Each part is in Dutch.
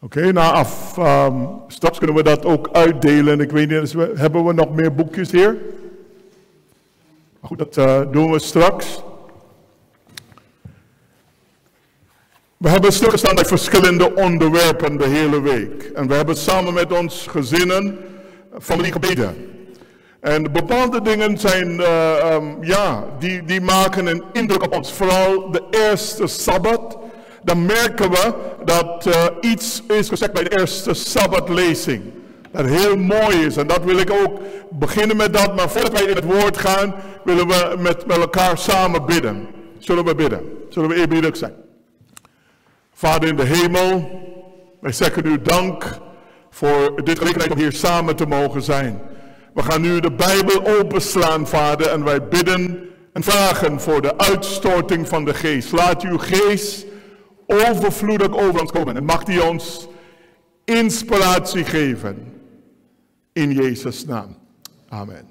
Oké, straks kunnen we dat ook uitdelen. Ik weet niet, hebben we nog meer boekjes hier? Maar goed, dat doen we straks. We hebben stilgestaan bij verschillende onderwerpen de hele week. En we hebben samen met ons gezinnen, familie gebeden. En bepaalde dingen zijn, die maken een indruk op ons. Vooral de eerste Sabbat. Dan merken we dat iets is gezegd bij de eerste Sabbatlezing. Dat heel mooi is. En dat wil ik ook beginnen met dat. Maar voordat wij in het woord gaan, willen we met elkaar samen bidden. Zullen we bidden? Zullen we eerbiedig zijn? Vader in de hemel, wij zeggen u dank voor dit gelegenheid om hier samen te mogen zijn. We gaan nu de Bijbel openslaan, Vader, en wij bidden en vragen voor de uitstorting van de geest. Laat uw geest overvloedig over ons komen en mag die ons inspiratie geven. In Jezus' naam. Amen.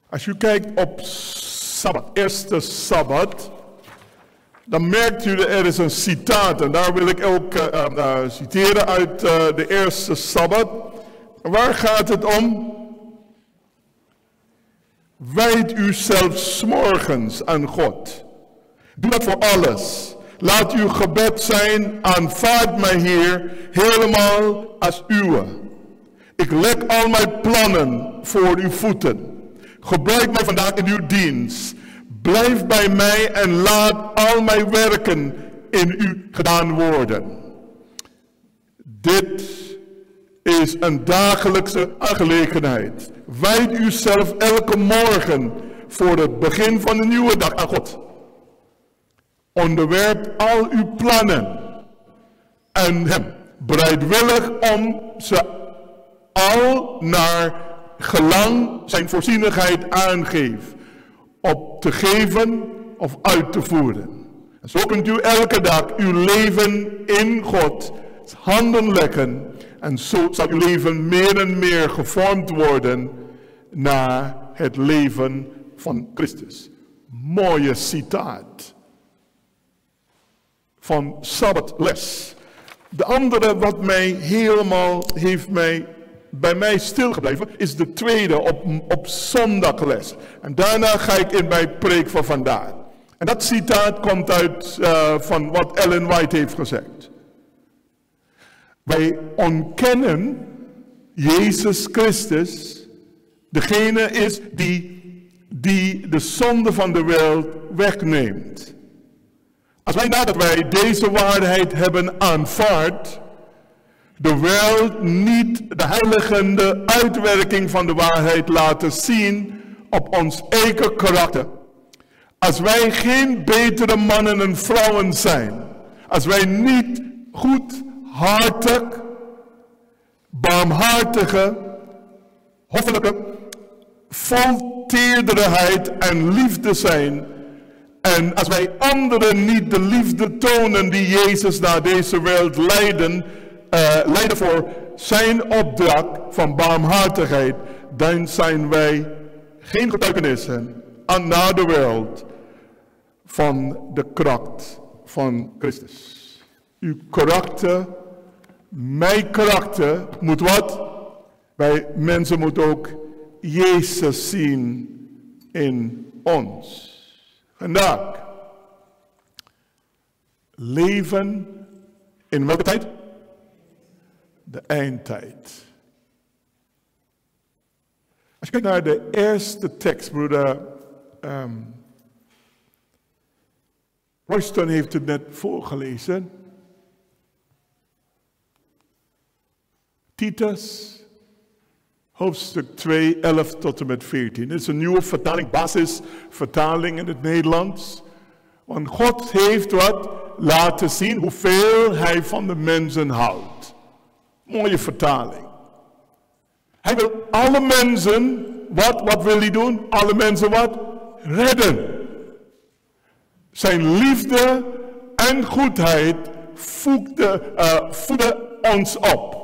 Als u kijkt op Sabbat, eerste Sabbat, dan merkt u dat er is een citaat. En daar wil ik ook citeren uit de eerste Sabbat. Waar gaat het om? Wijd u zelfs 's morgens aan God. Doe dat voor alles. Laat uw gebed zijn, aanvaard mij Heer, helemaal als uwe. Ik leg al mijn plannen voor uw voeten. Gebruik mij vandaag in uw dienst. Blijf bij mij en laat al mijn werken in u gedaan worden. Dit is een dagelijkse aangelegenheid. Wijd uzelf elke morgen voor het begin van een nieuwe dag aan God. Onderwerp al uw plannen aan hem. Bereidwillig om ze al naar gelang zijn voorzienigheid aangeeft. Op te geven of uit te voeren. En zo kunt u elke dag uw leven in God handen leggen. En zo zal uw leven meer en meer gevormd worden naar het leven van Christus. Mooie citaat van Sabbatles. De andere wat mij helemaal heeft bij mij stilgebleven is de tweede op zondagles. En daarna ga ik in mijn preek van vandaag. En dat citaat komt uit van wat Ellen White heeft gezegd. Wij ontkennen Jezus Christus, degene is die de zonde van de wereld wegneemt. Als wij nadat wij deze waarheid hebben aanvaard, de wereld niet de heiligende uitwerking van de waarheid laten zien op ons eigen karakter. Als wij geen betere mannen en vrouwen zijn, als wij niet goedhartig, barmhartige, hoffelijke, vol tederheid en liefde zijn, en als wij anderen niet de liefde tonen die Jezus naar deze wereld leidde voor zijn opdracht van barmhartigheid, dan zijn wij geen getuigenissen naar de wereld van de kracht van Christus. Uw karakter, mijn karakter moet wat? Wij mensen moeten ook Jezus zien in ons. Vandaag. Leven in welke tijd? De eindtijd. Als je kijkt naar de eerste tekst, broeder Royston heeft het net voorgelezen. Titus, hoofdstuk 2, 11 tot en met 14. Dit is een nieuwe vertaling, basisvertaling in het Nederlands. Want God heeft wat laten zien hoeveel hij van de mensen houdt. Mooie vertaling. Hij wil alle mensen, wat wil hij doen? Alle mensen wat? Redden. Zijn liefde en goedheid voeden ons op.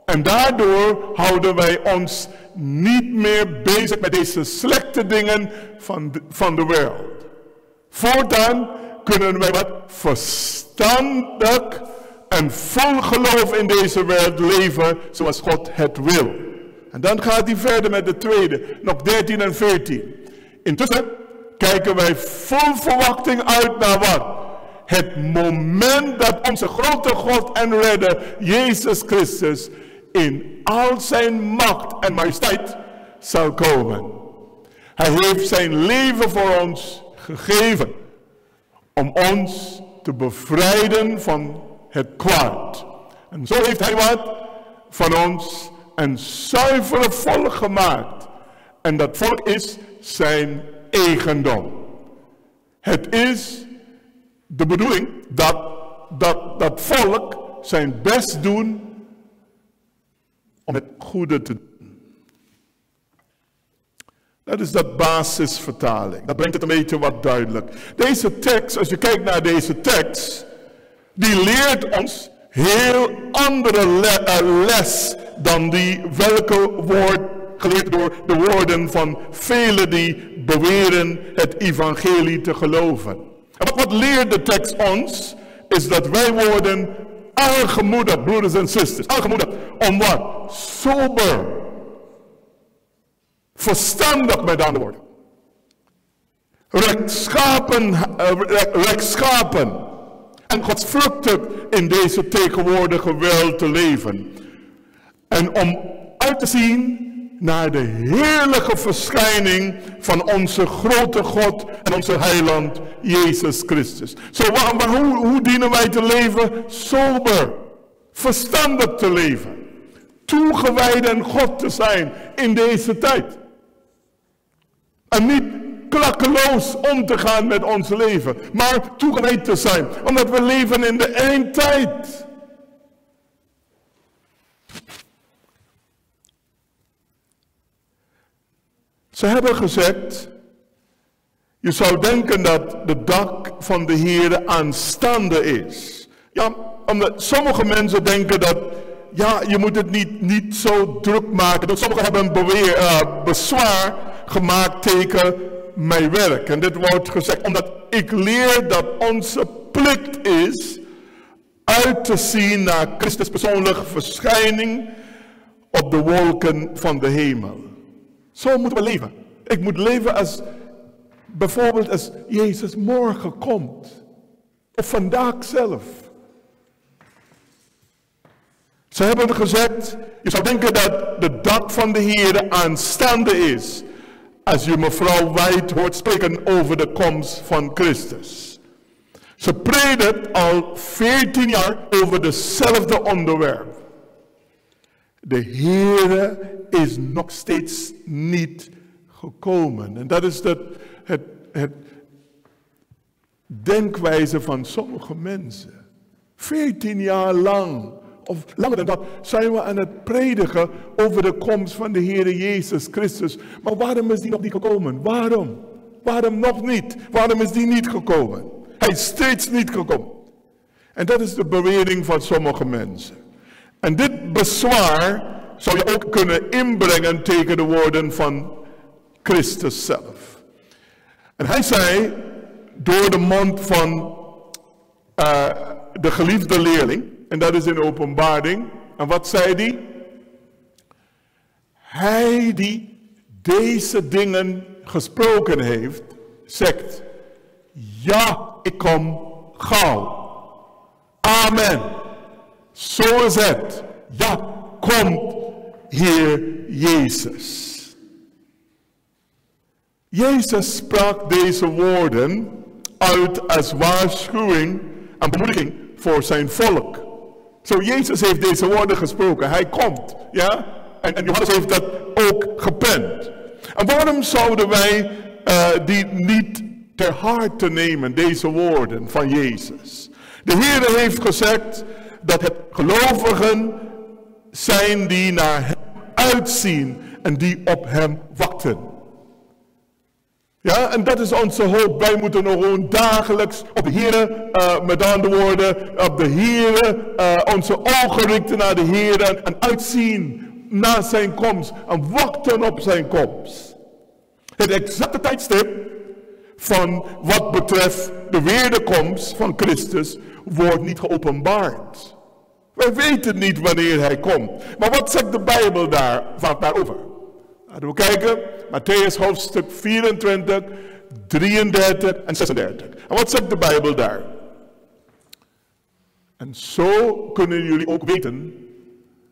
En daardoor houden wij ons niet meer bezig met deze slechte dingen van de wereld. Voortaan kunnen wij wat verstandig en vol geloof in deze wereld leven zoals God het wil. En dan gaat hij verder met de tweede, nog 13 en 14. Intussen kijken wij vol verwachting uit naar wat? Het moment dat onze grote God en redder Jezus Christus in al zijn macht en majesteit zal komen. Hij heeft zijn leven voor ons gegeven om ons te bevrijden van het kwaad. En zo heeft hij wat van ons een zuivere volk gemaakt. En dat volk is zijn eigendom. Het is de bedoeling dat volk zijn best doen om het goede te doen. Dat is dat basisvertaling. Dat brengt het een beetje wat duidelijk. Deze tekst, als je kijkt naar deze tekst, die leert ons heel andere les dan die welke wordt geleerd door de woorden van velen die beweren het evangelie te geloven. En wat leert de tekst ons, is dat wij worden aangemoedigd, broeders en zusters, aangemoedigd om wat? Sober, verstandig met andere woorden. Rechtschapen en godsvruchtig in deze tegenwoordige wereld te leven. En om uit te zien naar de heerlijke verschijning van onze grote God en onze heiland Jezus Christus. Hoe dienen wij te leven? Sober, verstandig te leven. Toegewijd aan God te zijn in deze tijd. En niet klakkeloos om te gaan met ons leven, maar toegewijd te zijn, omdat we leven in de eindtijd. Ze hebben gezegd, je zou denken dat de dag van de Heer aanstaande is. Ja, omdat sommige mensen denken dat, ja, je moet het niet zo druk maken. Dus sommigen hebben een bezwaar gemaakt tegen mijn werk. En dit wordt gezegd omdat ik leer dat onze plicht is uit te zien naar Christus persoonlijke verschijning op de wolken van de hemel. Zo moeten we leven. Ik moet leven als, bijvoorbeeld als Jezus morgen komt. Of vandaag zelf. Ze hebben gezegd, je zou denken dat de dag van de Heer aanstaande is. Als je mevrouw White hoort spreken over de komst van Christus. Ze predikt al 14 jaar over dezelfde onderwerp. De Heer is nog steeds niet gekomen. En dat is het denkwijze van sommige mensen. 14 jaar lang, of langer dan dat, zijn we aan het predigen over de komst van de Heer Jezus Christus. Maar waarom is die nog niet gekomen? Waarom? Waarom nog niet? Waarom is die niet gekomen? Hij is steeds niet gekomen. En dat is de bewering van sommige mensen. En dit bezwaar zou je ook kunnen inbrengen tegen de woorden van Christus zelf. En hij zei, door de mond van de geliefde leerling, en dat is in Openbaring, en wat zei hij? Hij die deze dingen gesproken heeft, zegt, ja, ik kom gauw. Amen. Zo is het. Ja, komt Heer Jezus. Jezus sprak deze woorden uit als waarschuwing en bemoediging voor zijn volk. Zo, Jezus heeft deze woorden gesproken. Hij komt, ja? En Johannes heeft dat ook gepend. En waarom zouden wij die niet ter harte nemen, deze woorden van Jezus? De Heer heeft gezegd dat het gelovigen zijn die naar hem uitzien en die op hem wachten. Ja, en dat is onze hoop. Wij moeten nog gewoon dagelijks op de Heer, met andere woorden, op de Heer, onze ogen richten naar de Heer en uitzien naar zijn komst en wachten op zijn komst. Het exacte tijdstip van wat betreft de wederkomst van Christus wordt niet geopenbaard. Wij weten niet wanneer hij komt. Maar wat zegt de Bijbel daarover? Laten we kijken, Mattheüs hoofdstuk 24, 33 en 36. En wat zegt de Bijbel daar? En zo kunnen jullie ook weten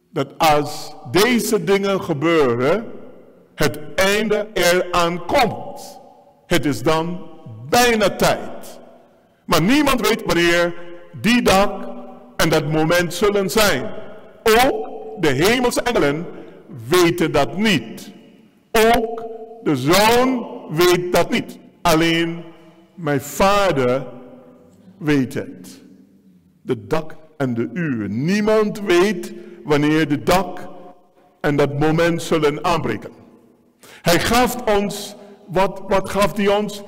dat als deze dingen gebeuren, het einde eraan komt. Het is dan bijna tijd. Maar niemand weet wanneer die dag en dat moment zullen zijn. Ook de hemelse engelen weten dat niet. Ook de Zoon weet dat niet. Alleen mijn Vader weet het. De dag en de uur. Niemand weet wanneer de dag en dat moment zullen aanbreken. Hij gaf ons, wat gaf hij ons?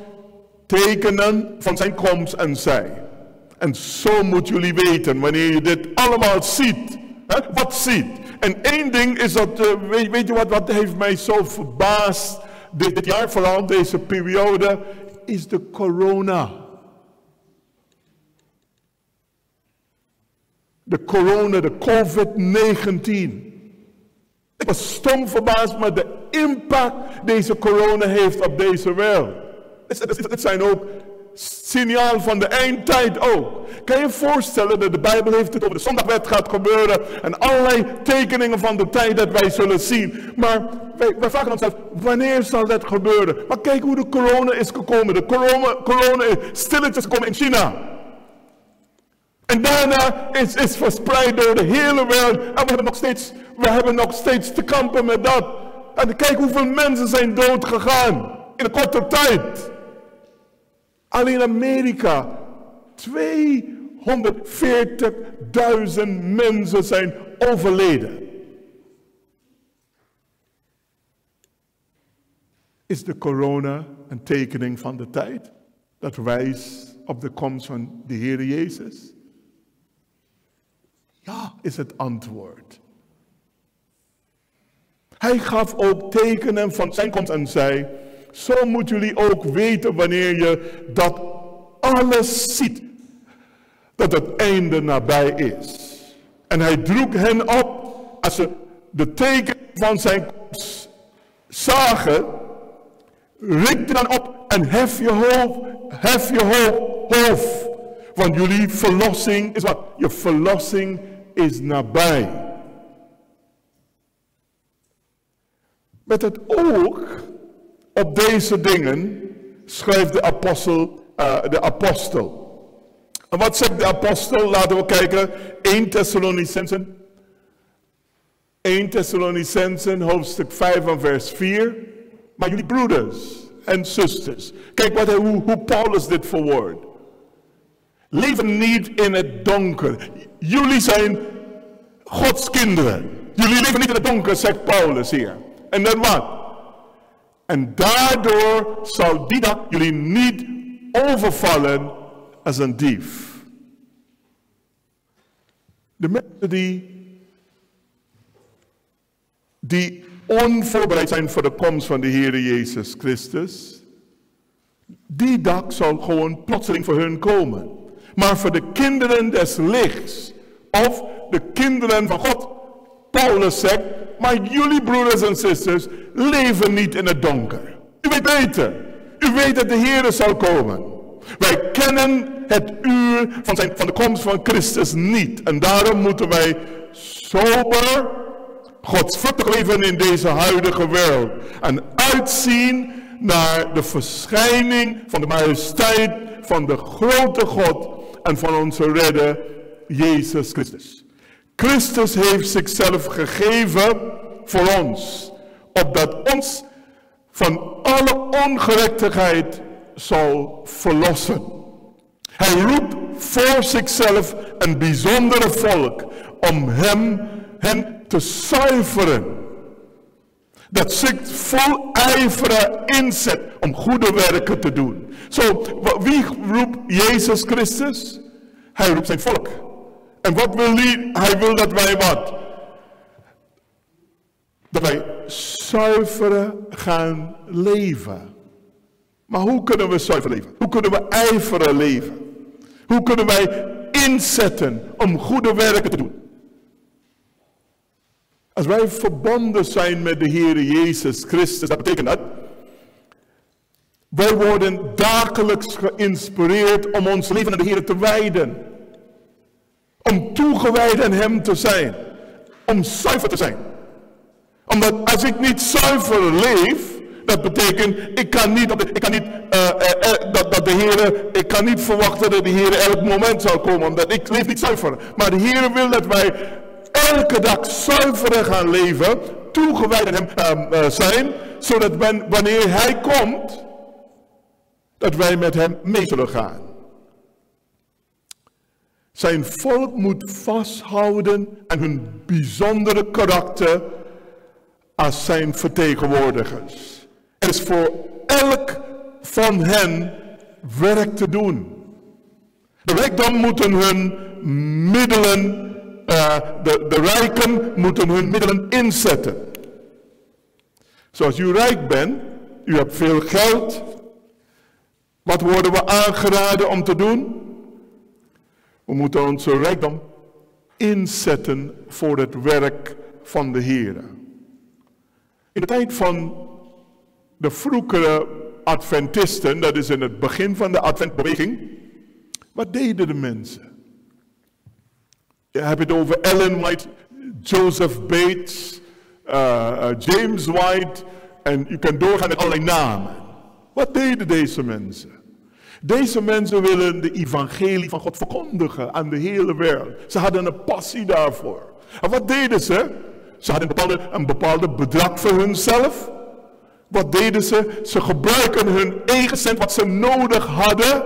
Tekenen van zijn komst en zij. En zo moeten jullie weten, wanneer je dit allemaal ziet. Hè? Wat ziet? En één ding is dat, weet je wat heeft mij zo verbaasd dit jaar, vooral deze periode, is de corona. De corona, de COVID-19. Ik was stom verbaasd met de impact deze corona heeft op deze wereld. Het zijn ook signaal van de eindtijd ook. Kan je je voorstellen dat de Bijbel heeft het over de zondagwet gaat gebeuren en allerlei tekeningen van de tijd dat wij zullen zien. Maar wij vragen onszelf, wanneer zal dat gebeuren? Maar kijk hoe de corona is gekomen. De corona is stilletjes gekomen in China. En daarna is verspreid door de hele wereld. En we hebben nog steeds te kampen met dat. En kijk hoeveel mensen zijn dood gegaan in een korte tijd. Alleen Amerika, 240.000 mensen zijn overleden. Is de corona een tekening van de tijd? Dat wijst op de komst van de Heer Jezus? Ja, is het antwoord. Hij gaf ook tekenen van zijn komst en zei, zo moeten jullie ook weten wanneer je dat alles ziet, dat het einde nabij is. En hij droeg hen op, als ze de teken van zijn komst zagen, richtte dan op en hef je hoofd. Want jullie verlossing is wat? Je verlossing is nabij. Met het oog op deze dingen schrijft de apostel. En wat zegt de apostel? Laten we kijken. 1 Thessalonicensen hoofdstuk 5 en vers 4. Maar jullie broeders en zusters. Kijk hoe Paulus dit verwoordt. Leven niet in het donker. Jullie zijn Gods kinderen. Jullie leven niet in het donker, zegt Paulus hier. En dan wat? En daardoor zal die dag jullie niet overvallen als een dief. De mensen die onvoorbereid zijn voor de komst van de Heer Jezus Christus, die dag zal gewoon plotseling voor hun komen. Maar voor de kinderen des lichts, of de kinderen van God, Paulus zegt, maar jullie broeders en zusters leven niet in het donker. U weet beter. U weet dat de Heer zal komen. Wij kennen het uur van de komst van Christus niet. En daarom moeten wij sober, godsvruchtig leven in deze huidige wereld. En uitzien naar de verschijning van de majesteit van de grote God en van onze redder Jezus Christus. Christus heeft zichzelf gegeven voor ons, opdat ons van alle ongerechtigheid zal verlossen. Hij roept voor zichzelf een bijzondere volk om hen te zuiveren, dat zich vol ijver inzet om goede werken te doen. Zo, wie roept Jezus Christus? Hij roept zijn volk. En wat wil hij? Hij wil dat wij wat? Dat wij zuiver gaan leven. Maar hoe kunnen we zuiver leven? Hoe kunnen we ijveren leven? Hoe kunnen wij inzetten om goede werken te doen? Als wij verbonden zijn met de Heer Jezus Christus, dat betekent dat wij worden dagelijks geïnspireerd om ons leven aan de Heer te wijden. Om toegewijd aan Hem te zijn. Om zuiver te zijn. Omdat als ik niet zuiver leef, dat betekent, ik kan niet verwachten dat de Heer elk moment zal komen, omdat ik leef niet zuiver. Maar de Heer wil dat wij elke dag zuiver gaan leven, toegewijd aan Hem zijn, zodat wanneer Hij komt, dat wij met Hem mee zullen gaan. Zijn volk moet vasthouden aan hun bijzondere karakter als zijn vertegenwoordigers. Er is voor elk van hen werk te doen. De rijkdom moeten hun middelen, de rijken moeten hun middelen inzetten. Zoals u rijk bent, u hebt veel geld. Wat worden we aangeraden om te doen? We moeten onze rijkdom inzetten voor het werk van de Heer. In de tijd van de vroegere Adventisten, dat is in het begin van de Adventbeweging, wat deden de mensen? Je hebt het over Ellen White, Joseph Bates, James White, en u kan doorgaan met allerlei namen. Wat deden deze mensen? Deze mensen willen de evangelie van God verkondigen aan de hele wereld. Ze hadden een passie daarvoor. En wat deden ze? Ze hadden een bepaalde bedrag voor hunzelf. Wat deden ze? Ze gebruiken hun eigen cent wat ze nodig hadden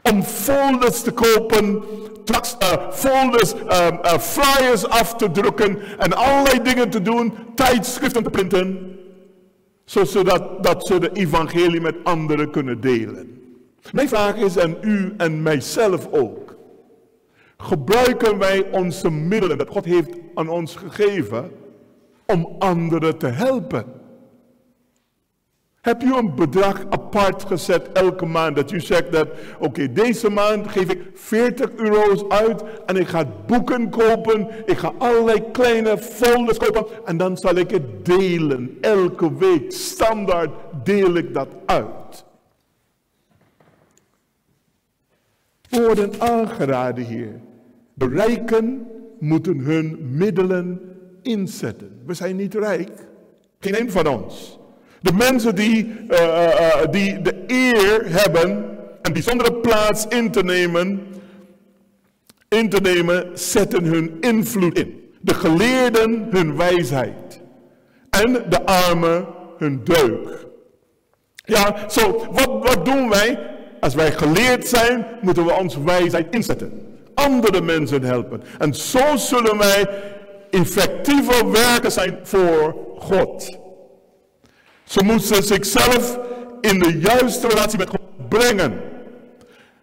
om folders te kopen, folders, flyers af te drukken en allerlei dingen te doen, tijdschriften te printen, zodat ze de evangelie met anderen kunnen delen. Mijn vraag is aan u en mijzelf ook. Gebruiken wij onze middelen dat God heeft aan ons gegeven om anderen te helpen? Heb u een bedrag apart gezet elke maand dat u zegt dat, oké, deze maand geef ik 40 euro's uit en ik ga boeken kopen, ik ga allerlei kleine folders kopen en dan zal ik het delen. Elke week, standaard deel ik dat uit. We worden aangeraden hier. De rijken moeten hun middelen inzetten. We zijn niet rijk. Geen een van ons. De mensen die de eer hebben een bijzondere plaats in te nemen, zetten hun invloed in. De geleerden hun wijsheid. En de armen hun deugd. Ja, wat doen wij? Als wij geleerd zijn, moeten we onze wijsheid inzetten. Andere mensen helpen. En zo zullen wij effectiever werken zijn voor God. Ze moesten zichzelf in de juiste relatie met God brengen.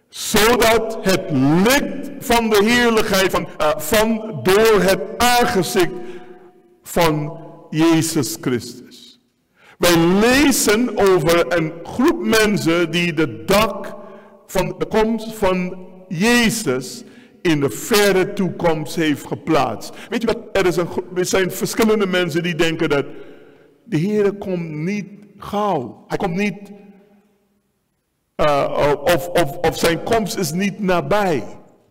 Zodat het licht van de heerlijkheid door het aangezicht van Jezus Christus. Wij lezen over een groep mensen die de dag van de komst van Jezus in de verre toekomst heeft geplaatst. Weet je wat, er zijn verschillende mensen die denken dat de Heer komt niet gauw. Hij komt niet, of zijn komst is niet nabij.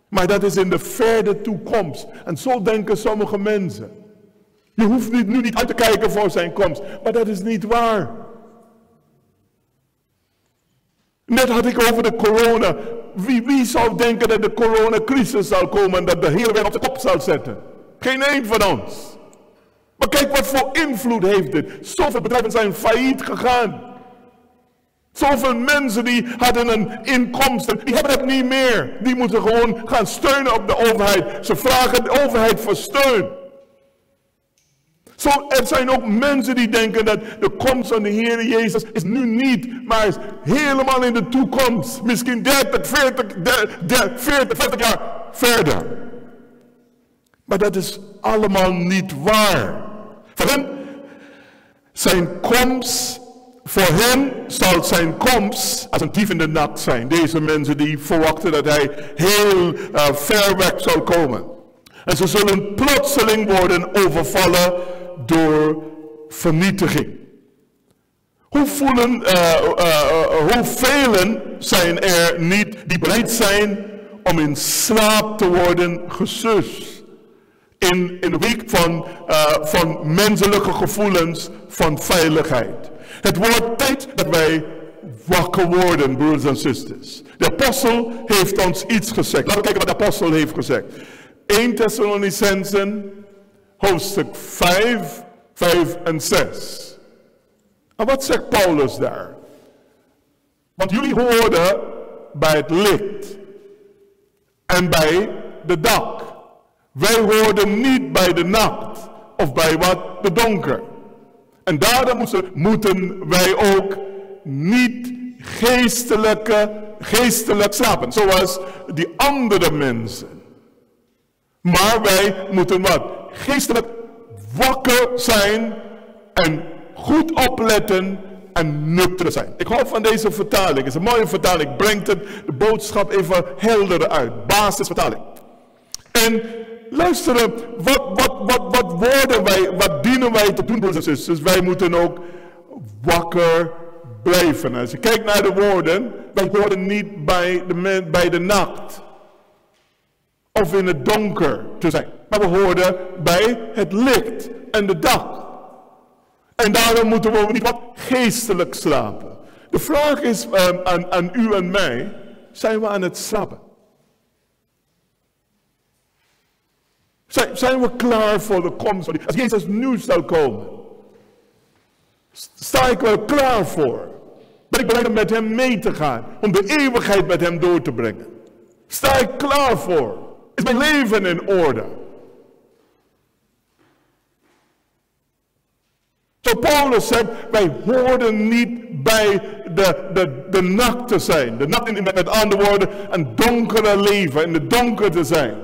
Maar dat is in de verre toekomst. En zo denken sommige mensen. Je hoeft nu niet uit te kijken voor zijn komst. Maar dat is niet waar. Net had ik over de corona. Wie zou denken dat de coronacrisis zal komen en dat de hele wereld op de kop zal zetten? Geen één van ons. Maar kijk wat voor invloed heeft dit. Zoveel bedrijven zijn failliet gegaan. Zoveel mensen die hadden een inkomsten, die hebben het niet meer. Die moeten gewoon gaan steunen op de overheid. Ze vragen de overheid voor steun. Er zijn ook mensen die denken dat de komst van de Heer Jezus is nu niet, maar is helemaal in de toekomst. Misschien 30, 40 jaar verder. Maar dat is allemaal niet waar. Voor hem, zijn komst Voor hen zal zijn komst als een dief in de nacht zijn. Deze mensen die verwachten dat hij heel ver weg zal komen. En ze zullen plotseling worden overvallen door vernietiging. Hoeveel zijn er niet die bereid zijn om in slaap te worden gesust? In een week van menselijke gevoelens van veiligheid. Het wordt tijd dat wij wakker worden, broers en zusters. De apostel heeft ons iets gezegd. Laten we kijken wat de apostel heeft gezegd. 1 Thessalonicenzen, hoofdstuk 5, 5 en 6. En wat zegt Paulus daar? Want jullie hoorden bij het licht en bij de dag. Wij hoorden niet bij de nacht of bij wat de donker. En daarom moeten wij ook niet geestelijk slapen, zoals die andere mensen. Maar wij moeten wat? Geestelijk wakker zijn en goed opletten en nuchter zijn. Ik hou van deze vertaling. Het is een mooie vertaling. Brengt de boodschap even helder uit. Basisvertaling. En luisteren, wat worden wij, wat dienen wij te doen, broers en zusters? Wij moeten ook wakker blijven. Als je kijkt naar de woorden, wij horen niet bij de nacht of in het donker te zijn. Maar we horen bij het licht en de dag. En daarom moeten we niet wat geestelijk slapen. De vraag is aan u en mij, zijn we aan het slapen? Zijn we klaar voor de komst van die? Als Jezus nu zal komen, sta ik wel klaar voor? Ben ik bereid om met hem mee te gaan? Om de eeuwigheid met hem door te brengen? Sta ik klaar voor? Is mijn leven in orde? Zo Paulus zegt, wij hoorden niet bij de nacht te zijn. De nacht, met andere woorden, een donkere leven, in de donker te zijn.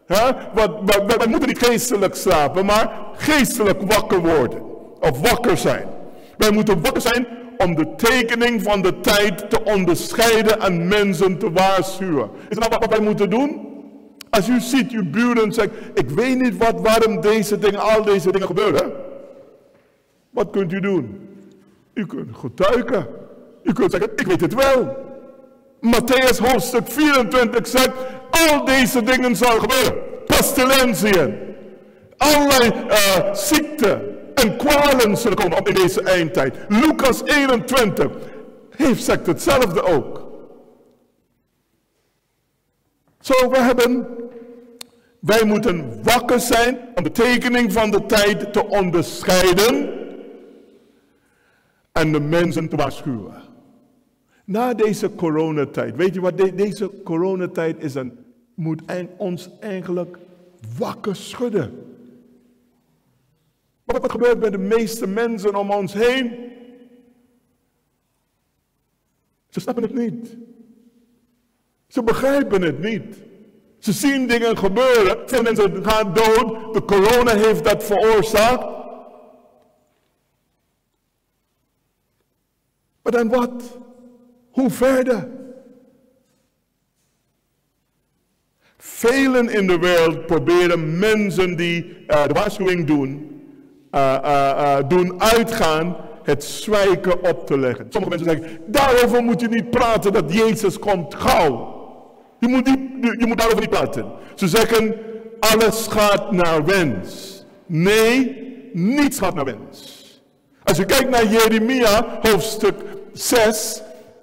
Wij moeten niet geestelijk slapen, maar geestelijk wakker worden. Of wakker zijn. Wij moeten wakker zijn om de tekening van de tijd te onderscheiden en mensen te waarschuwen. Is dat wat wij moeten doen? Als u ziet, uw buren zegt, ik weet niet waarom al deze dingen gebeuren. Wat kunt u doen? U kunt getuigen. U kunt zeggen, ik weet het wel. Matthäus hoofdstuk 24 zegt, al deze dingen zullen gebeuren. Pestilentiën. Allerlei ziekten en kwalen zullen komen op in deze eindtijd. Lucas 21 zegt hetzelfde ook. Zo, wij moeten wakker zijn om de tekening van de tijd te onderscheiden en de mensen te waarschuwen. Na deze coronatijd, weet je wat, deze coronatijd moet ons eigenlijk wakker schudden. Maar wat gebeurt met de meeste mensen om ons heen? Ze snappen het niet. Ze begrijpen het niet. Ze zien dingen gebeuren. Veel mensen gaan dood. De corona heeft dat veroorzaakt. Maar dan wat? Hoe verder? Velen in de wereld proberen mensen die de waarschuwing doen uitgaan, het zwijgen op te leggen. Sommige mensen zeggen, daarover moet je niet praten dat Jezus komt gauw. Je moet daarover niet praten. Ze zeggen, alles gaat naar wens. Nee, niets gaat naar wens. Als je kijkt naar Jeremia, hoofdstuk 6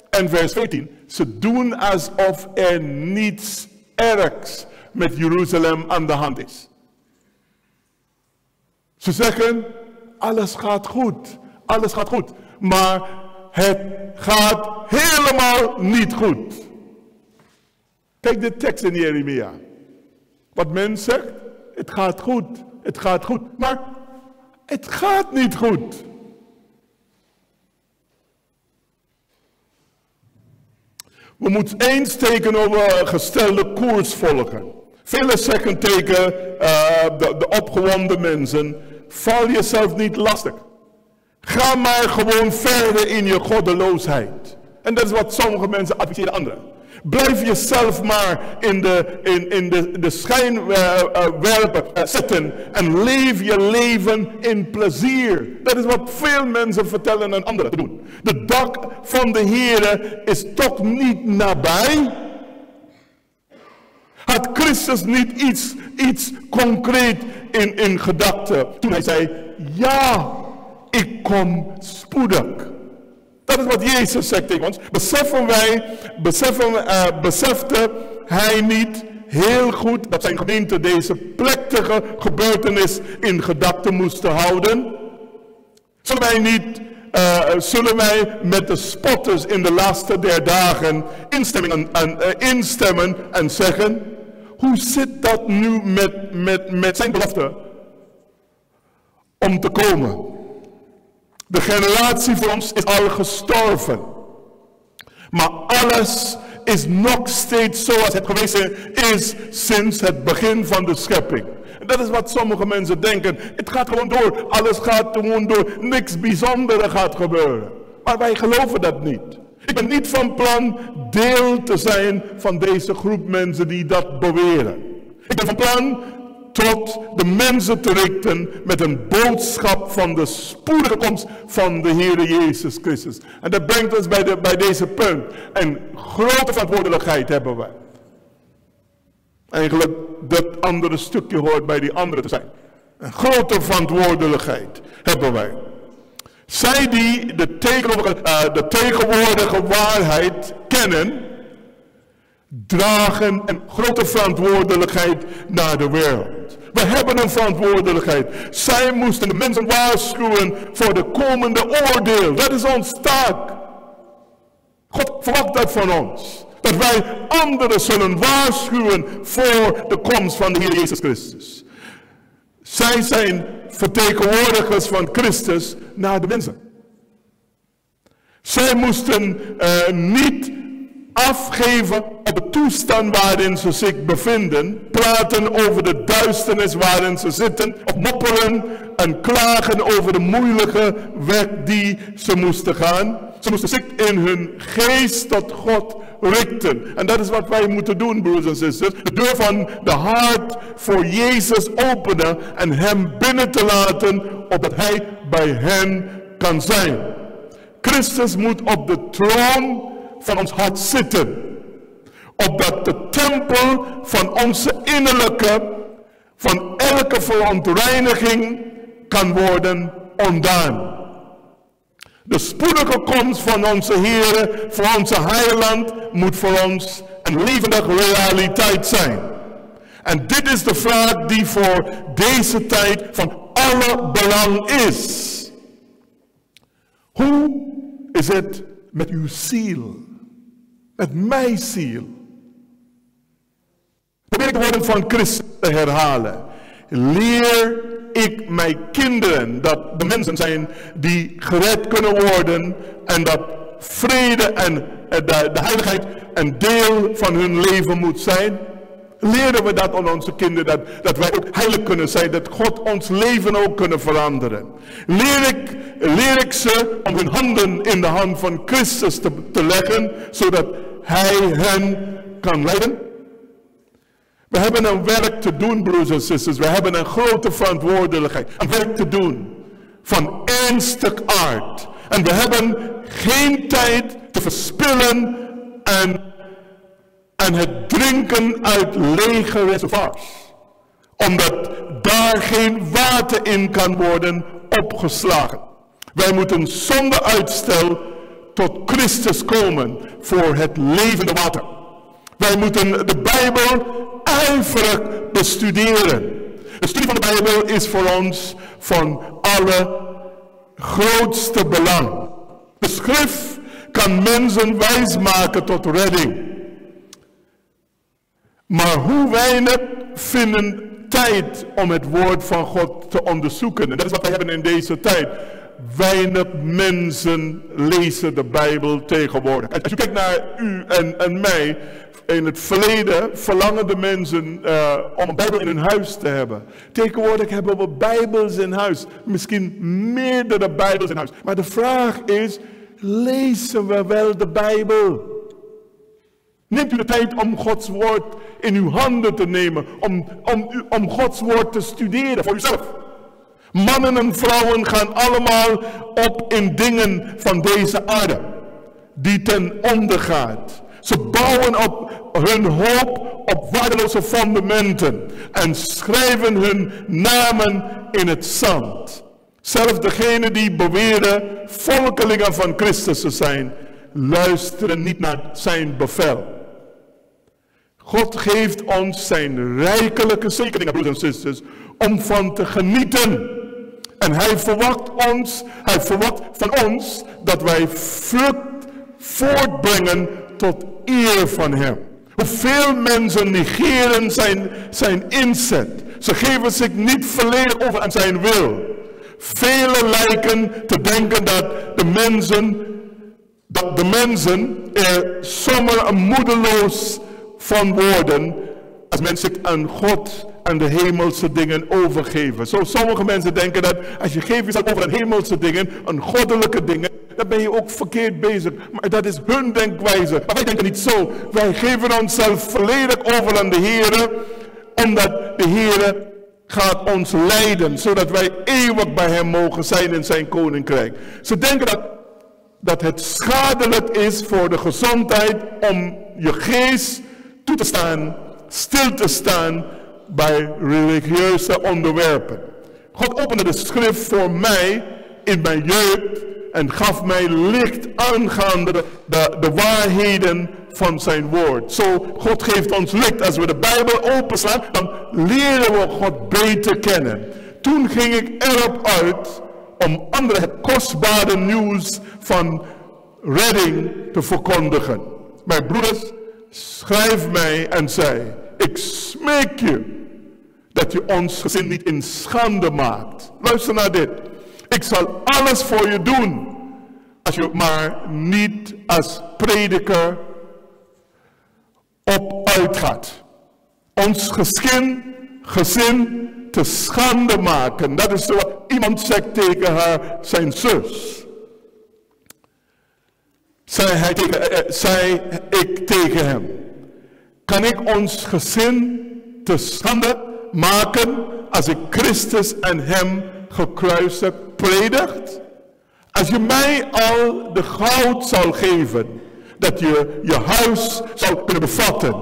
en vers 14. Ze doen alsof er niets ergs met Jeruzalem aan de hand is. Ze zeggen, alles gaat goed. Alles gaat goed. Maar het gaat helemaal niet goed. Kijk de tekst in Jeremia. Wat men zegt, het gaat goed. Het gaat goed. Maar het gaat niet goed. We moeten eens tegenovergestelde koers volgen. Velen zeggen tegen de opgewonden mensen, val jezelf niet lastig. Ga maar gewoon verder in je goddeloosheid. En dat is wat sommige mensen adviseren anderen. Blijf jezelf maar in de schijnwerper zetten en leef je leven in plezier. Dat is wat veel mensen vertellen aan anderen te doen. De dag van de Heere is toch niet nabij. Had Christus niet iets concreet in gedachten toen hij zei, ja, ik kom spoedig. Dat is wat Jezus zegt tegen ons. Besefte hij niet heel goed dat zijn gemeente deze plechtige gebeurtenis in gedachten moest houden? Zullen wij met de spotters in de laatste der dagen instemmen en zeggen, hoe zit dat nu met zijn belofte om te komen? De generatie van ons is al gestorven. Maar alles is nog steeds zoals het geweest is sinds het begin van de schepping. En dat is wat sommige mensen denken. Het gaat gewoon door. Alles gaat gewoon door. Niks bijzonders gaat gebeuren. Maar wij geloven dat niet. Ik ben niet van plan deel te zijn van deze groep mensen die dat beweren. Ik ben van plan tot de mensen te richten met een boodschap van de spoedige komst van de Heer Jezus Christus. En dat brengt ons bij deze punt. En grote verantwoordelijkheid hebben wij. Eigenlijk dat andere stukje hoort bij die andere te zijn. Een grote verantwoordelijkheid hebben wij. Zij die de tegenwoordige waarheid kennen, dragen een grote verantwoordelijkheid naar de wereld. We hebben een verantwoordelijkheid. Zij moesten de mensen waarschuwen voor de komende oordeel. Dat is ons taak. God verwacht dat van ons. Dat wij anderen zullen waarschuwen voor de komst van de Heer Jezus Christus. Zij zijn vertegenwoordigers van Christus naar de mensen. Zij moesten niet afgeven op de toestand waarin ze zich bevinden, praten over de duisternis waarin ze zitten, of mopperen en klagen over de moeilijke weg die ze moesten gaan. Ze moesten zich in hun geest tot God richten. En dat is wat wij moeten doen, broers en zusters. De deur van de hart voor Jezus openen en hem binnen te laten, opdat hij bij hen kan zijn. Christus moet op de troon van ons hart zitten, opdat de tempel van onze innerlijke, van elke verontreiniging kan worden ontdaan. De spoedige komst van onze Heer, voor onze heiland, moet voor ons een levendige realiteit zijn. En dit is de vraag die voor deze tijd van alle belang is. Hoe is het met uw ziel? Met mijn ziel? Probeer ik de woorden van Christus te herhalen. Leer ik mijn kinderen dat de mensen zijn die gered kunnen worden en dat vrede en de heiligheid een deel van hun leven moet zijn? Leren we dat aan onze kinderen, dat wij ook heilig kunnen zijn, dat God ons leven ook kunnen veranderen? Leer ik ze om hun handen in de hand van Christus te leggen, zodat Hij hen kan leiden? We hebben een werk te doen, broers en zusters. We hebben een grote verantwoordelijkheid. Een werk te doen van ernstig aard. En we hebben geen tijd te verspillen aan het drinken uit lege reservoirs. Omdat daar geen water in kan worden opgeslagen. Wij moeten zonder uitstel tot Christus komen voor het levende water. Wij moeten de Bijbel ijverig bestuderen. De studie van de Bijbel is voor ons van allergrootste belang. De schrift kan mensen wijsmaken tot redding. Maar hoe weinig vinden tijd om het woord van God te onderzoeken. En dat is wat we hebben in deze tijd. Weinig mensen lezen de Bijbel tegenwoordig. Als u kijkt naar u en mij, In het verleden verlangen de mensen om een Bijbel in hun huis te hebben. Tegenwoordig hebben we Bijbels in huis. Misschien meerdere Bijbels in huis. Maar de vraag is, lezen we wel de Bijbel? Neemt u de tijd om Gods woord in uw handen te nemen. Om Gods woord te studeren voor uzelf. Mannen en vrouwen gaan allemaal op in dingen van deze aarde. Die ten onder gaat. Ze bouwen op hun hoop op waardeloze fundamenten. En schrijven hun namen in het zand. Zelfs degenen die beweren volkelingen van Christus te zijn. Luisteren niet naar zijn bevel. God geeft ons zijn rijkelijke zegeningen, broeders en zusters, om van te genieten. En hij verwacht van ons dat wij vrucht voortbrengen tot eer van hem. Hoeveel mensen negeren zijn inzet. Ze geven zich niet volledig over aan zijn wil. Velen lijken te denken dat de mensen er zomaar moedeloos van worden als mensen zich aan God en de hemelse dingen overgeven. Zo sommige mensen denken dat als je geeft jezelf over aan hemelse dingen, aan goddelijke dingen, dan ben je ook verkeerd bezig. Maar dat is hun denkwijze. Maar wij denken niet zo. Wij geven onszelf volledig over aan de Heer, omdat de Heer gaat ons leiden, zodat wij eeuwig bij hem mogen zijn in zijn koninkrijk. Ze denken dat het schadelijk is voor de gezondheid om je geest toe te staan, stil te staan bij religieuze onderwerpen. God opende de schrift voor mij in mijn jeugd en gaf mij licht aangaande de waarheden van zijn woord. Zo, God geeft ons licht. Als we de Bijbel openslaan, dan leren we God beter kennen. Toen ging ik erop uit om anderen het kostbare nieuws van redding te verkondigen. Mijn broeders, schrijf mij en zei, ik smeek je dat je ons gezin niet in schande maakt. Luister naar dit. Ik zal alles voor je doen, als je maar niet als prediker op uitgaat. Ons gezin te schande maken. Dat is wat iemand zegt tegen zijn zus. Zei ik tegen hem. Kan ik ons gezin te schande maken als ik Christus en hem gekruisigd predikt? Als je mij al de goud zal geven, dat je huis zal kunnen bevatten,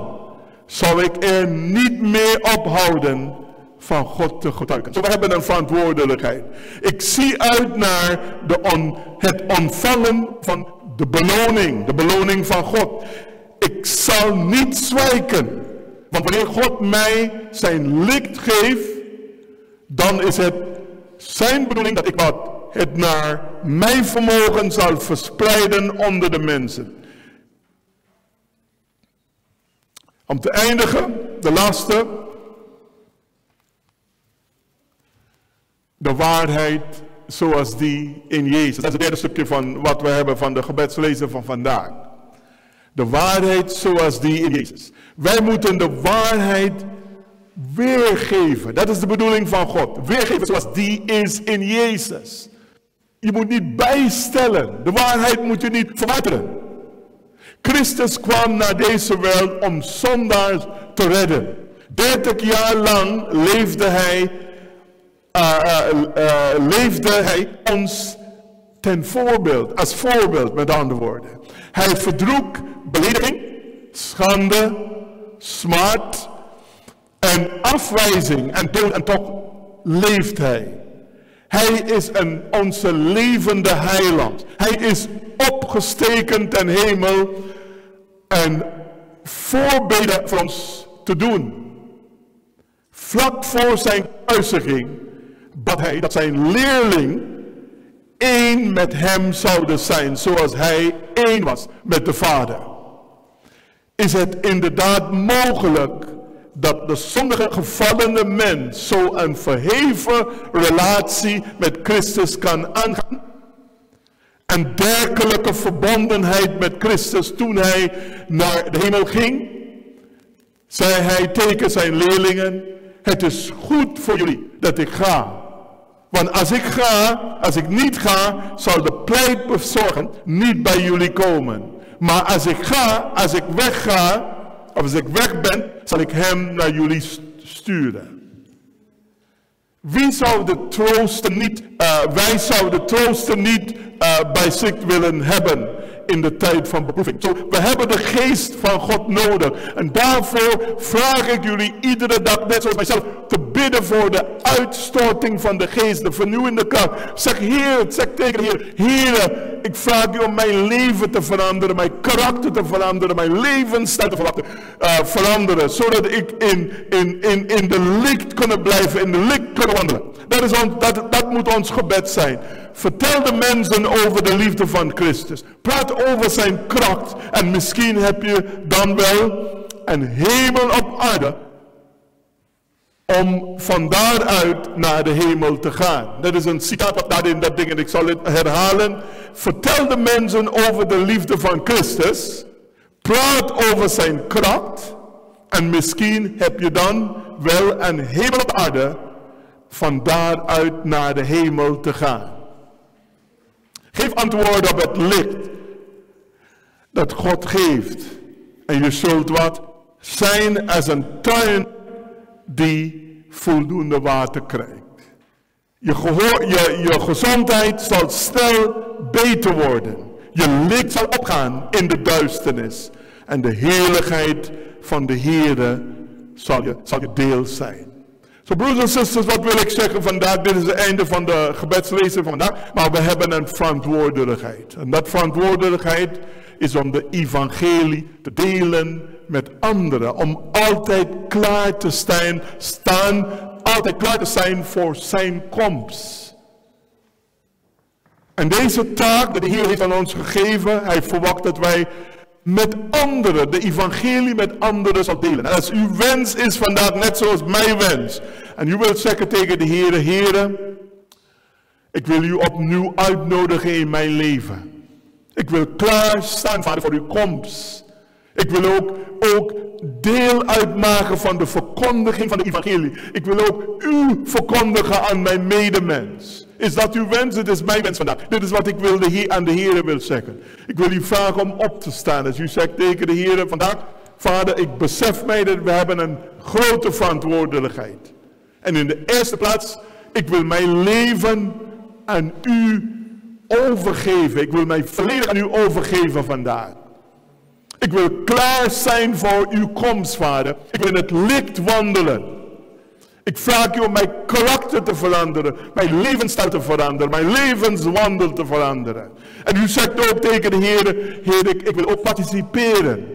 zal ik er niet meer ophouden van God te getuigen. Zo, we hebben een verantwoordelijkheid. Ik zie uit naar het ontvangen van de beloning van God. Ik zal niet zwijgen, want wanneer God mij zijn licht geeft, dan is het zijn bedoeling dat ik het naar mijn vermogen zal verspreiden onder de mensen. Om te eindigen, de laatste. De waarheid zoals die in Jezus. Dat is het derde stukje van wat we hebben van de gebedslezer van vandaag. De waarheid zoals die in Jezus. Wij moeten de waarheid weergeven. Dat is de bedoeling van God. Weergeven zoals die is in Jezus. Je moet niet bijstellen. De waarheid moet je niet verwateren. Christus kwam naar deze wereld om zondaars te redden. 30 jaar lang leefde hij ons ten voorbeeld, als voorbeeld met andere woorden. Hij verdroeg belediging, schande, smart en afwijzing en dood en toch leeft hij. Hij is onze levende heiland. Hij is opgestegen ten hemel en voorbeden voor ons te doen. Vlak voor zijn kruisiging bad hij dat zijn leerling één met hem zouden zijn, zoals hij één was met de Vader. Is het inderdaad mogelijk dat de zondige gevallene mens zo een verheven relatie met Christus kan aangaan? Een dergelijke verbondenheid met Christus toen hij naar de hemel ging? zei hij tegen zijn leerlingen, het is goed voor jullie dat ik ga. Want als ik niet ga, zal de pleitbezorger niet bij jullie komen. Maar als ik wegga, of als ik weg ben, zal ik hem naar jullie sturen. Wij zouden de trooster niet bij zich willen hebben in de tijd van beproeving. We hebben de geest van God nodig. En daarvoor vraag ik jullie iedere dag, net zoals mijzelf, te bidden voor de uitstorting van de geest, de vernieuwende kracht. Zeg tegen de Heer, Heer, ik vraag u om mijn leven te veranderen, mijn karakter te veranderen, mijn levensstijl te veranderen, zodat ik in de licht kan blijven, in de licht kan wandelen. Dat moet ons gebed zijn. Vertel de mensen over de liefde van Christus. Praat over zijn kracht. En misschien heb je dan wel een hemel op aarde om van daaruit naar de hemel te gaan. Dat is een citaat wat daarin dat ding, en ik zal het herhalen. Vertel de mensen over de liefde van Christus. Praat over zijn kracht. En misschien heb je dan wel een hemel op aarde van daaruit naar de hemel te gaan. Geef antwoord op het licht dat God geeft. En je zult wat zijn als een tuin die voldoende water krijgt. Je gezondheid zal snel beter worden. Je licht zal opgaan in de duisternis. En de heerlijkheid van de Heere zal je deel zijn. Zo, broeders en zusters, wat wil ik zeggen vandaag? Dit is het einde van de gebedslezing van vandaag. Maar we hebben een verantwoordelijkheid. En dat verantwoordelijkheid is om de evangelie te delen met anderen. Om altijd klaar te staan, altijd klaar te zijn voor zijn komst. En deze taak die de Heer heeft aan ons gegeven, hij verwacht dat wij met anderen, de evangelie met anderen zal delen. En als uw wens is vandaag net zoals mijn wens. En u wilt zeggen tegen de Heer, Heer, ik wil u opnieuw uitnodigen in mijn leven. Ik wil klaarstaan, Vader, voor uw komst. Ik wil ook deel uitmaken van de verkondiging van de evangelie. Ik wil ook u verkondigen aan mijn medemens. Is dat uw wens? Het is mijn wens vandaag. Dit is wat ik aan de Heer wil zeggen. Ik wil u vragen om op te staan. Als u zegt tegen de Heer vandaag, Vader, ik besef mij dat we hebben een grote verantwoordelijkheid. En in de eerste plaats, ik wil mijn leven aan u overgeven. Ik wil mij volledig aan u overgeven vandaag. Ik wil klaar zijn voor uw komst, Vader. Ik wil in het licht wandelen. Ik vraag u om mijn karakter te veranderen, mijn levensstijl te veranderen, mijn levenswandel te veranderen. En u zegt ook tegen de Heer, ik wil ook participeren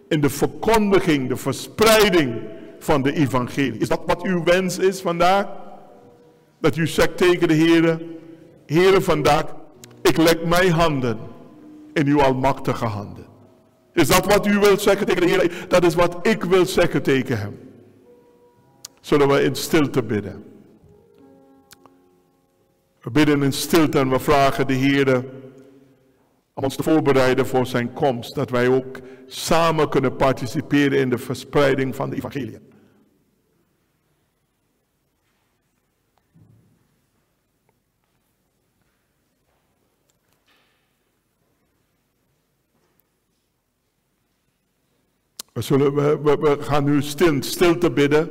in de verkondiging, de verspreiding van de evangelie. Is dat wat uw wens is vandaag? Dat u zegt tegen de Heer, Heer, vandaag, ik leg mijn handen in uw almachtige handen. Is dat wat u wilt zeggen tegen de Heer? Dat is wat ik wil zeggen tegen hem. Zullen we in stilte bidden. We bidden in stilte en we vragen de Heer om ons te voorbereiden voor zijn komst. Dat wij ook samen kunnen participeren in de verspreiding van de evangelie. We gaan nu stilte bidden.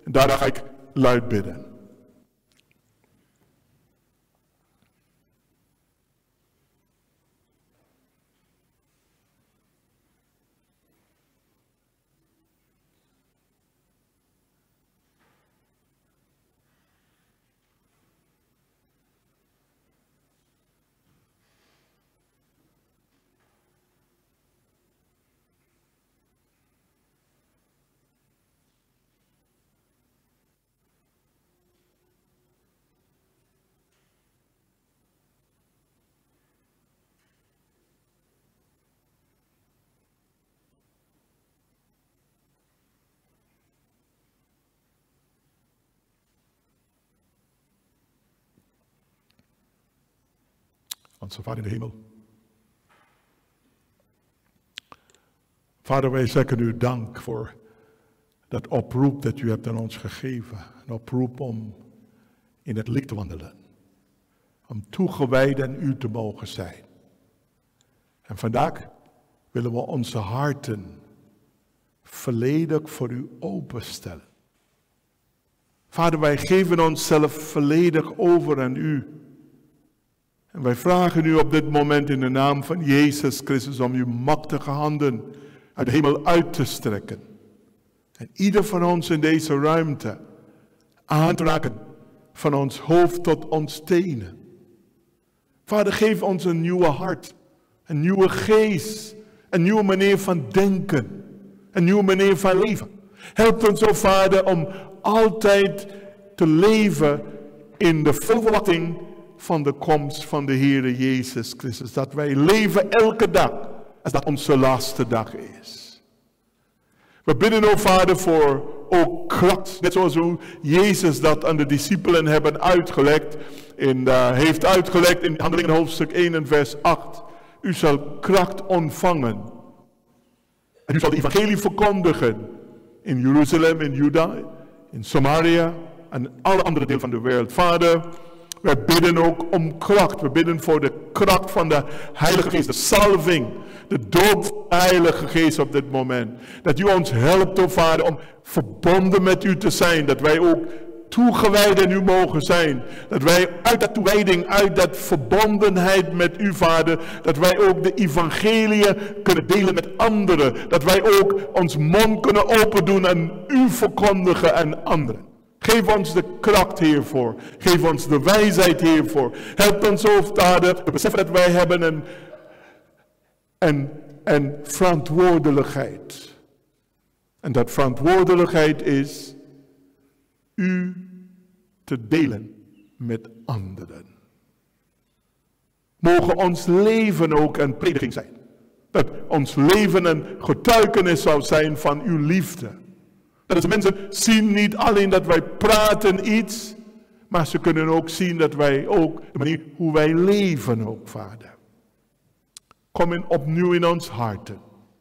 En daarna ga ik luid bidden. Onze Vader in de hemel. Vader, wij zeggen u dank voor Dat oproep dat u hebt aan ons gegeven. Een oproep om in het licht te wandelen. Om toegewijd aan u te mogen zijn. En vandaag willen we onze harten volledig voor u openstellen. Vader, wij geven onszelf volledig over aan u. En wij vragen u op dit moment in de naam van Jezus Christus om uw machtige handen uit de hemel uit te strekken. En ieder van ons in deze ruimte aan te raken, van ons hoofd tot ons tenen. Vader, geef ons een nieuwe hart, een nieuwe geest, een nieuwe manier van denken, een nieuwe manier van leven. Help ons, o Vader, om altijd te leven in de verwachting van de komst van de Heer Jezus Christus. Dat wij leven elke dag als dat onze laatste dag is. We bidden, o Vader, voor ook kracht. Net zoals Jezus dat aan de discipelen hebben uitgelegd. Heeft uitgelegd in Handelingen hoofdstuk 1 en vers 8. U zal kracht ontvangen. En u zal de evangelie verkondigen. In Jeruzalem, in Juda, in Samaria en alle andere delen van de wereld. Vader, wij bidden ook om kracht. We bidden voor de kracht van de Heilige Geest. De salving. De doop van de Heilige Geest op dit moment. Dat u ons helpt, o Vader, om verbonden met u te zijn. Dat wij ook toegewijd aan u mogen zijn. Dat wij uit dat toewijding, uit dat verbondenheid met u, Vader, dat wij ook de evangelie kunnen delen met anderen. Dat wij ook ons mond kunnen open doen en u verkondigen aan anderen. Geef ons de kracht hiervoor. Geef ons de wijsheid hiervoor. Help ons, o Vader, te beseffen dat wij hebben en verantwoordelijkheid. En dat verantwoordelijkheid is u te delen met anderen. Mogen ons leven ook een prediking zijn. Dat ons leven een getuigenis zou zijn van uw liefde. Dat de mensen zien niet alleen dat wij praten iets, maar ze kunnen ook zien dat wij ook, de manier hoe wij leven ook, Vader. Kom opnieuw in ons harten.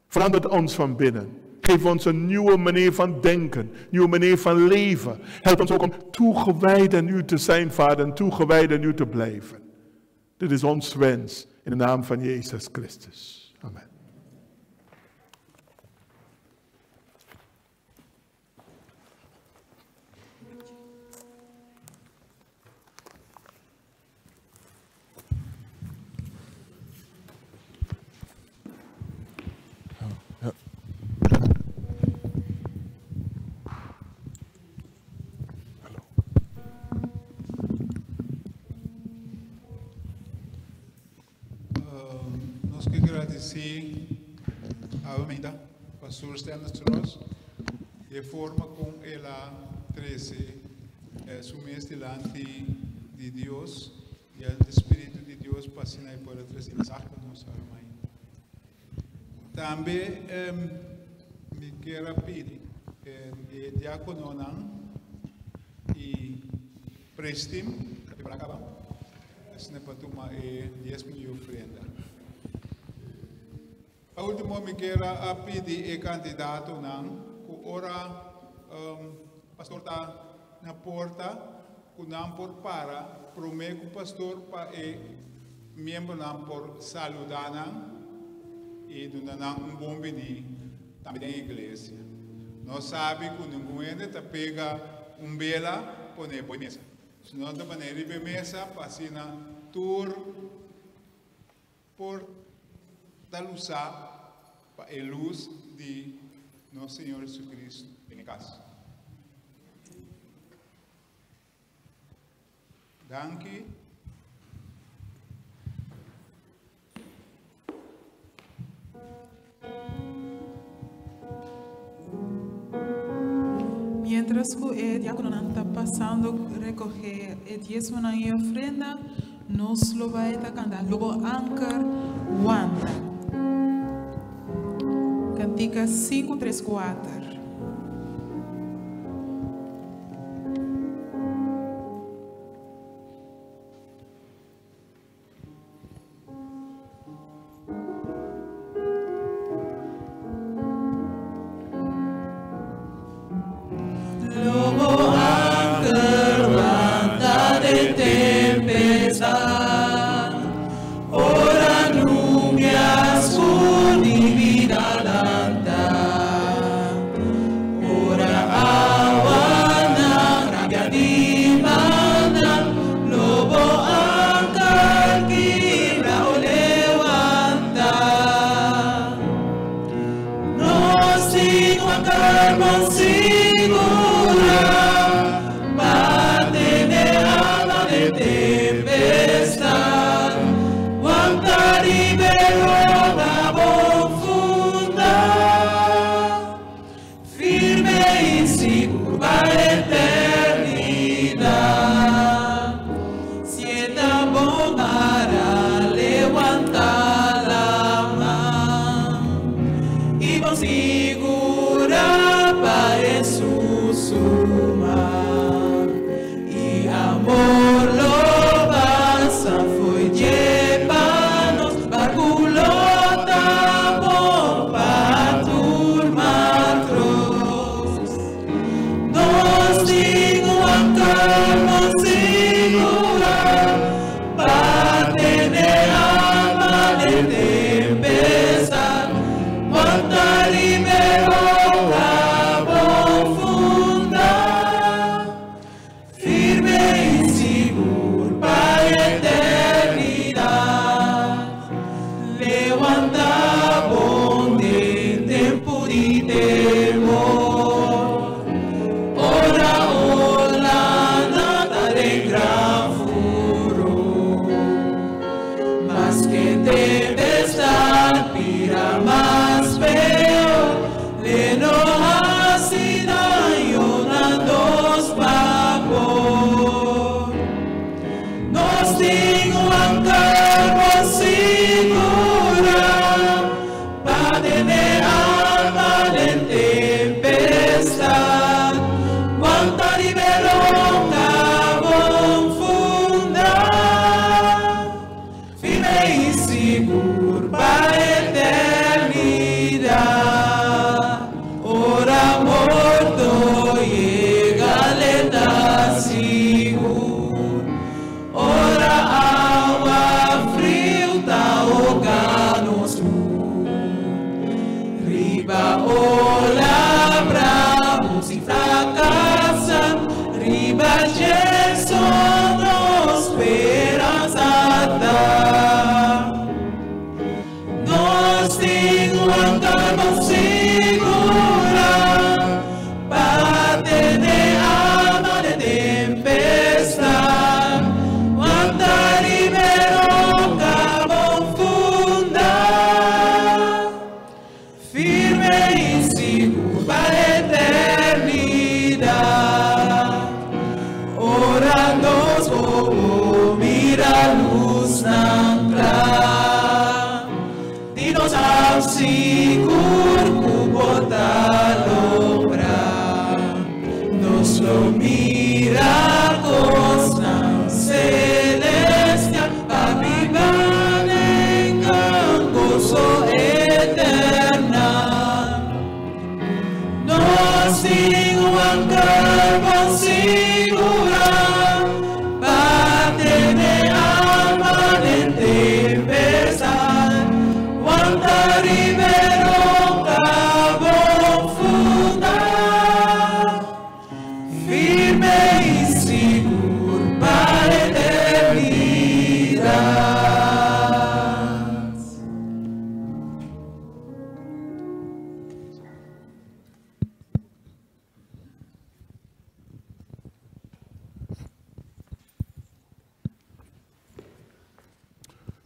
Verander ons van binnen. Geef ons een nieuwe manier van denken, een nieuwe manier van leven. Help ons ook om toegewijd aan u te zijn, Vader, en toegewijd aan u te blijven. Dit is ons wens in de naam van Jezus Christus. Amen. Nós que agradecer a Amanda, pastor Stanley Strauss, de forma como ela trece su mês delante de Deus e o Espírito de Deus passa aí para trazer mensagem para nós, mãe. Também me quero pedir o diácono e prestem para acabar. Isso não é para tomar 10 mil ofrenda. A última me quero pedir o candidato que ora pastor está na porta, que não por para, prometo o pastor para membro não por saludar e dar bom venir também na igreja. Nós sabemos que ninguém está pega bela põe por mesa. Se não está para mesa, passa na tour por dar luz para a luz de nosso Senhor Jesus Cristo em casa. Danke. Mientras que el diácono está pasando a recoger el diezmo y ofrenda, nos lo va a cantar. Luego, Anchor Wanda. Cantica 534.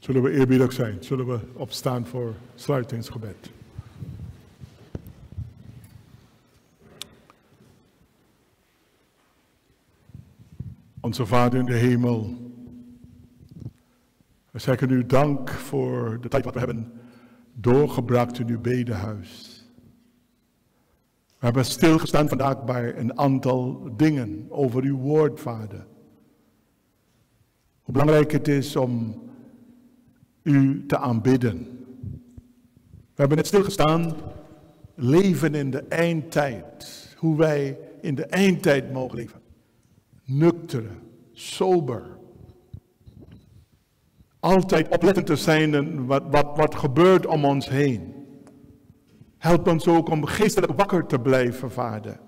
Zullen we eerbiedig zijn? Zullen we opstaan voor sluitingsgebed? Onze Vader in de hemel, we zeggen u dank voor de tijd wat we hebben doorgebracht in uw bedehuis. We hebben stilgestaan vandaag bij een aantal dingen over uw woord, Vader. Hoe belangrijk het is om u te aanbidden. We hebben net stilgestaan, leven in de eindtijd. Hoe wij in de eindtijd mogen leven. Nuchter, sober. Altijd oplettend te zijn in wat gebeurt om ons heen. Help ons ook om geestelijk wakker te blijven, Vader.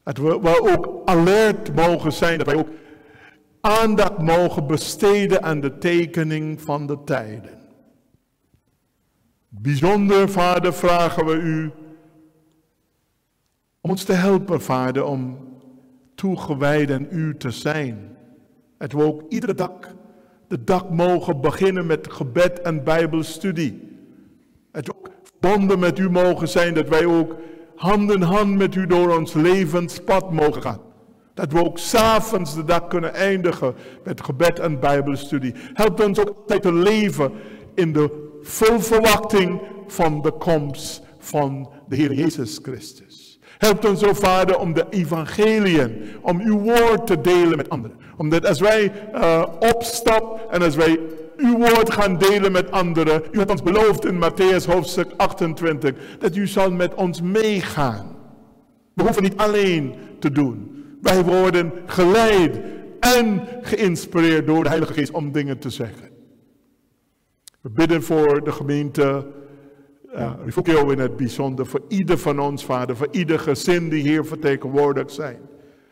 Dat we ook alert mogen zijn, dat wij ook aandacht mogen besteden aan de tekening van de tijden. Bijzonder, Vader, vragen we u om ons te helpen, Vader, om toegewijd aan u te zijn. Dat we ook iedere dag mogen beginnen met gebed en bijbelstudie. Dat we ook verbonden met u mogen zijn, dat wij ook hand in hand met u door ons levenspad mogen gaan. Dat we ook 's avonds de dag kunnen eindigen met gebed en bijbelstudie. Help ons ook altijd te leven in de vol verwachting van de komst van de Heer Jezus Christus. Help ons, o Vader, om de evangeliën, om uw woord te delen met anderen. Omdat als wij opstappen en als wij uw woord gaan delen met anderen, u hebt ons beloofd in Matthäus hoofdstuk 28, dat u zal met ons meegaan. We hoeven niet alleen te doen. Wij worden geleid en geïnspireerd door de Heilige Geest om dingen te zeggen. We bidden voor de gemeente Refugio in het bijzonder, voor ieder van ons, Vader, voor ieder gezin die hier vertegenwoordigd zijn.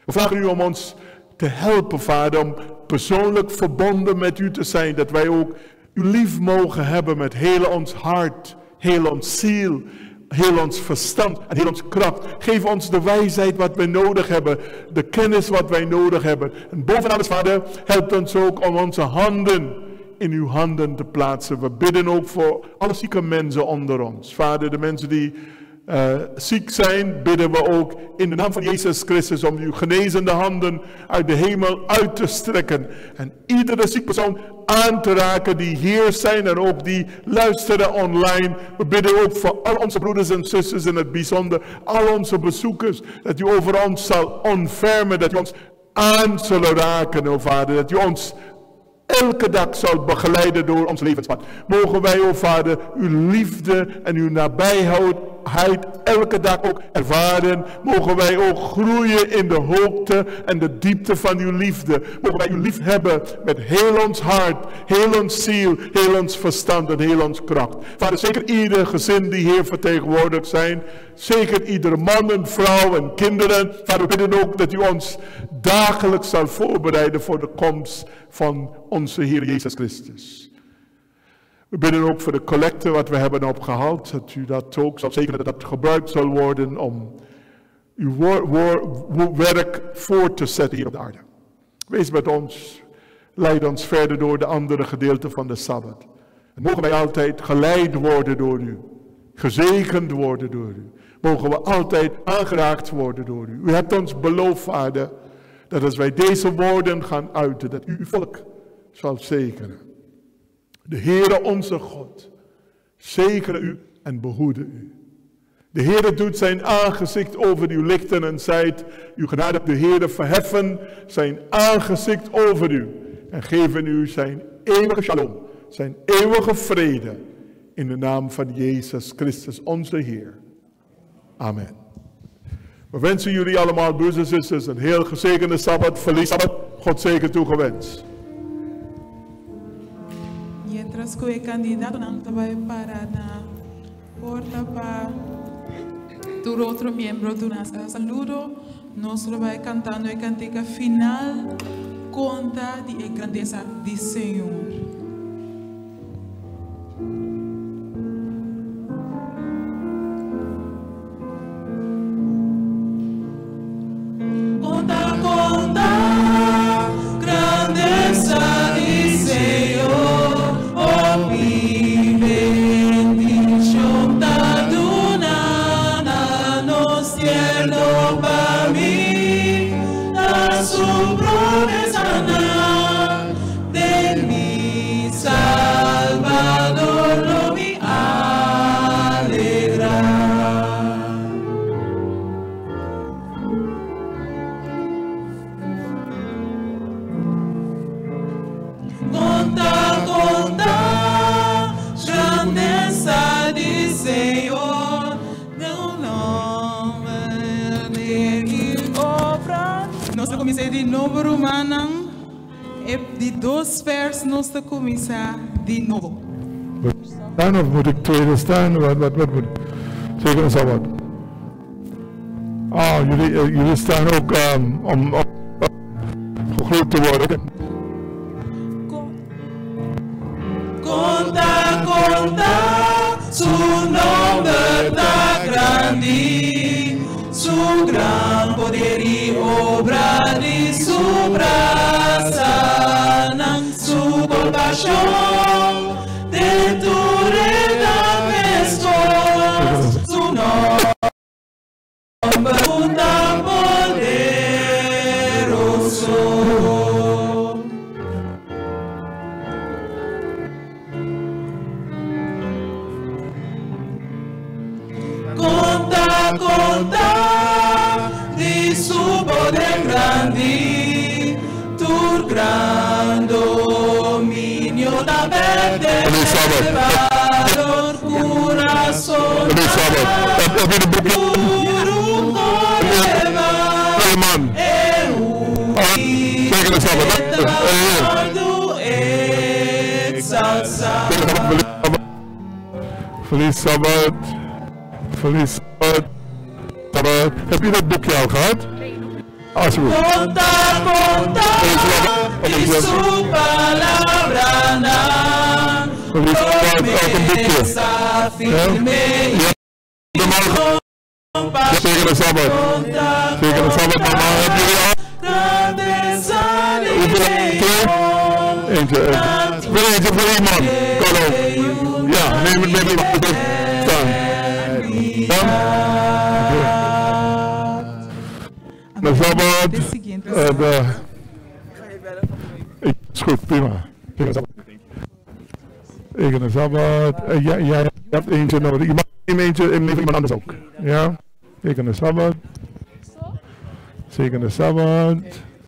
We vragen u om ons te helpen, Vader, om persoonlijk verbonden met u te zijn, dat wij ook u lief mogen hebben met heel ons hart, heel ons ziel, heel ons verstand en heel ons kracht. Geef ons de wijsheid wat wij nodig hebben, de kennis wat wij nodig hebben. En boven alles, Vader, help ons ook om onze handen in uw handen te plaatsen. We bidden ook voor alle zieke mensen onder ons. Vader, de mensen die ziek zijn, bidden we ook in de naam van Jezus Christus om uw genezende handen uit de hemel uit te strekken. En iedere ziek persoon aan te raken die hier zijn en ook die luisteren online. We bidden ook voor al onze broeders en zusters in het bijzonder, al onze bezoekers, dat u over ons zal ontfermen, dat u ons aan zullen raken, o Vader, dat u ons elke dag zal begeleiden door ons levenspad. Mogen wij, o Vader, uw liefde en uw nabijheid elke dag ook ervaren. Mogen wij ook groeien in de hoogte en de diepte van uw liefde. Mogen wij u lief hebben met heel ons hart, heel ons ziel, heel ons verstand en heel ons kracht. Vader, zeker ieder gezin die hier vertegenwoordigd zijn. Zeker iedere man en vrouw en kinderen. Vader, we bidden ook dat u ons dagelijks zal voorbereiden voor de komst van onze Heer Jezus Christus. We bidden ook voor de collecte wat we hebben opgehaald, dat u dat ook zal zekeren dat gebruikt zal worden om uw werk voort te zetten hier op de aarde. Wees met ons, leid ons verder door de andere gedeelten van de Sabbat. En mogen wij altijd geleid worden door u, gezegend worden door u. Mogen we altijd aangeraakt worden door u. U hebt ons beloofd, Vader, dat als wij deze woorden gaan uiten, dat u uw volk zal zegenen. De Heere onze God, zegene u en behoede u. De Heere doet zijn aangezicht over u lichten en zijt uw genade. De Heere verheffen zijn aangezicht over u en geven u zijn eeuwige shalom, zijn eeuwige vrede. In de naam van Jezus Christus, onze Heer. Amen. We wensen jullie allemaal, broeders en zusters, een heel gezegende Sabbat, verlies Sabbat. God zegen toegewenst. Mientras que el candidato no va para na porta para tu otro miembro de una saludo, nos lo va cantando el cantica final, conta de grandeza del Señor. Nossa começar de novo. Staan of moet ik tweede staan? Wat moet ik? Zeker een Sabbat. Jullie staan ook om gegroet te worden. Conta, su nombre está grande, su gran poder y obra de su braza, su compasión de tu redempción, su nombre tan poderoso. Conta de su poder grande, tu gran dominio da verde, valor, corazón, Feliz Sabbat. Feliz Sabbat. Heb je dat boekje al gehad? Alsjeblieft. Conta de su palabra. Feliz Sabbat, ook een boekje. Zeker de Sabbat. Zeker de Sabbat, mama. Heb je die al? Eentje. Wil eentje voor iemand? Kan ook. Ja, neem het staan. De Sabbat. Is goed, prima. Ik de Sabbat. Jij hebt eentje nodig. Je mag neem eentje en neem iemand anders ook. Ja? Ik de Sabbat. Zeker de Sabbat.